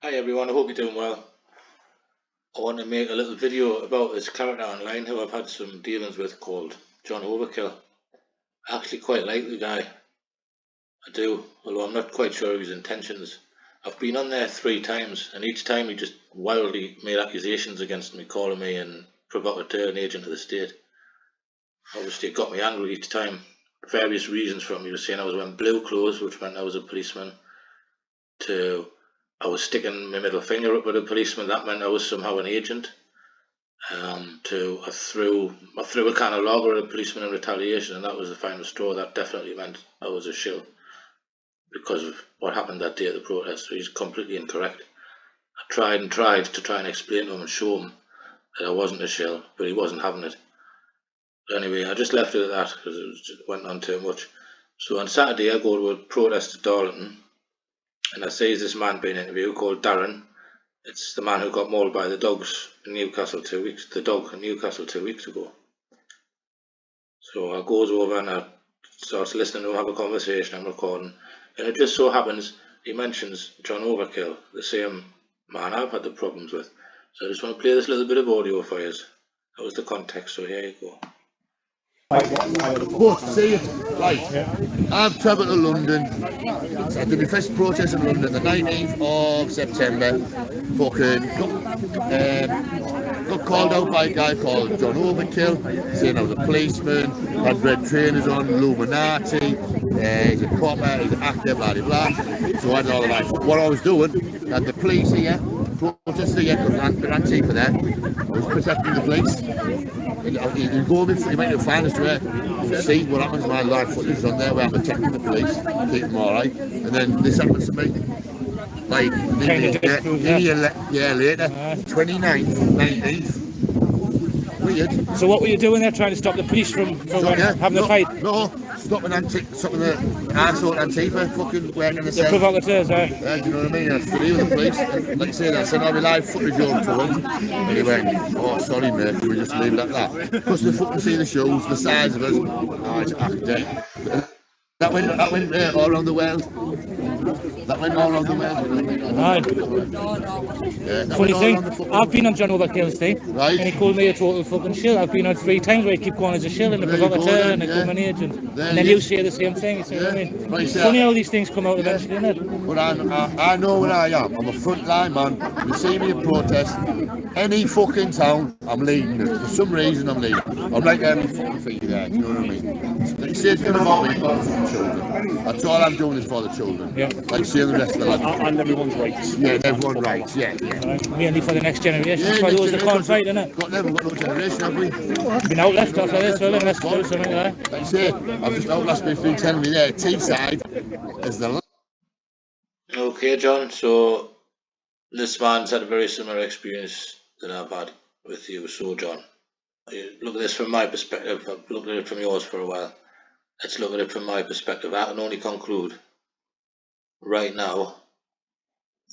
Hi everyone, I hope you're doing well. I want to make a little video about this character online who I've had some dealings with called John Overkill. I actually quite like the guy. I do, although I'm not quite sure of his intentions. I've been on there 3 times and each time he just wildly made accusations against me, calling me a provocateur and agent of the state. Obviously it got me angry each time. Various reasons from he was saying I was wearing blue clothes, which meant I was a policeman, to I was sticking my middle finger up at a policeman, that meant I was somehow an agent. To I threw a can of lager at a policeman in retaliation, and that was the final straw. That definitely meant I was a shill because of what happened that day at the protest. So he's completely incorrect. I tried and tried to try and explain to him and show him that I wasn't a shill, but he wasn't having it. But anyway, I just left it at that because it went on too much. So on Saturday I go to a protest at Darlington, and I see this man being interviewed called Darren. It's the man who got mauled by the dogs in Newcastle 2 weeks ago. So I goes over and I starts listening to him have a conversation. I'm recording, and it just so happens he mentions John Overkill, the same man I've had the problems with. So I just want to play this little bit of audio for you. That was the context. So here you go. But see, right, I've travelled to London. I did my first protest in London the 19th of September. Got called out by a guy called John Overkill, saying I was a policeman, had red trainers on, Illuminati, he's a copper, he's an actor, blah blah blah. So I had all of that. What I was doing, had the police here, protesting here, because Antifa there, I was protecting the police. You go before you make your finest to it, see what happens in my live footage on there where I'm protecting the police, keep them alright, and then this happens to me. Like a year later, 29th, 19th. Weird. So what were you doing there, trying to stop the police from having a fight? No, stopping the arsehole Antifa fucking wearing the The provocateurs, do you know what I mean? I stood here with the police, and like I said, I sent all my live footage over to him, and he went, "Oh, sorry mate, can we just leave it at that?" Because they fucking see the shows, the size of us, oh, it's acting. That went all around the world. That went all around the world. Right. Funny thing, I've been on John Overkill's thing, right, and he called me a total fucking shill. I've been on 3 times where he keep calling us a shill and a provocateur and a government agent. And then you say the same thing. You see what I mean? Right, it's funny how these things come out eventually, isn't it? But I know where I am. I'm a frontline man. You see me in protest. Any fucking town, I'm leading it. For some reason, I'm leading. I'm like every fucking figure there. Do you know what I mean? Like, say it's going to vote me for the children. That's all I'm doing is for the children. Yeah. Like seeing the rest of the life. And everyone's rights. Yeah, everyone's rights. Yeah. Mainly for the next generation. That's why there was the corn fight, isn't it? Never got no generation, have we? Been out left after this, well, let's do something like that. Like I say, I've just outlasted been telling me there, Teesside is the. Okay, John. So this man's had a very similar experience that I've had with you. So, John, look at this from my perspective. I've looked at it from yours for a while. Let's look at it from my perspective. I can only conclude right now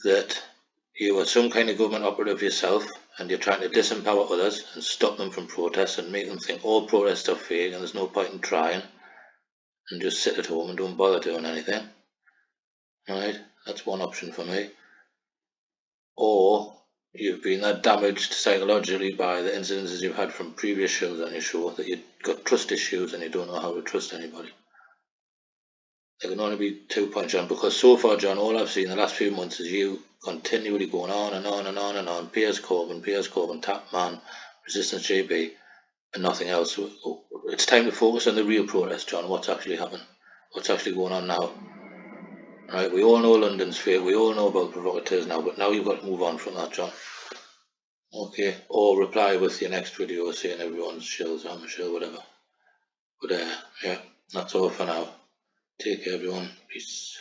that you are some kind of government operative yourself, and you're trying to disempower others and stop them from protests and make them think all protests are fake and there's no point in trying, and just sit at home and don't bother doing anything. Alright, that's one option for me. Or you've been that damaged psychologically by the incidences you've had from previous shows on your show that you've got trust issues and you don't know how to trust anybody. There can only be 2 points, John, because so far, John, all I've seen in the last few months is you continually going on and on and on and on. Piers Corbyn, Tapman, Resistance JB, and nothing else. It's time to focus on the real protest, John. What's actually happening? What's actually going on now? Right, we all know London's fake. We all know about provocateurs now, but now you've got to move on from that, John. Okay, or reply with your next video saying everyone's shills, I'm a shill, whatever. But yeah, that's all for now. Take care, everyone. Peace.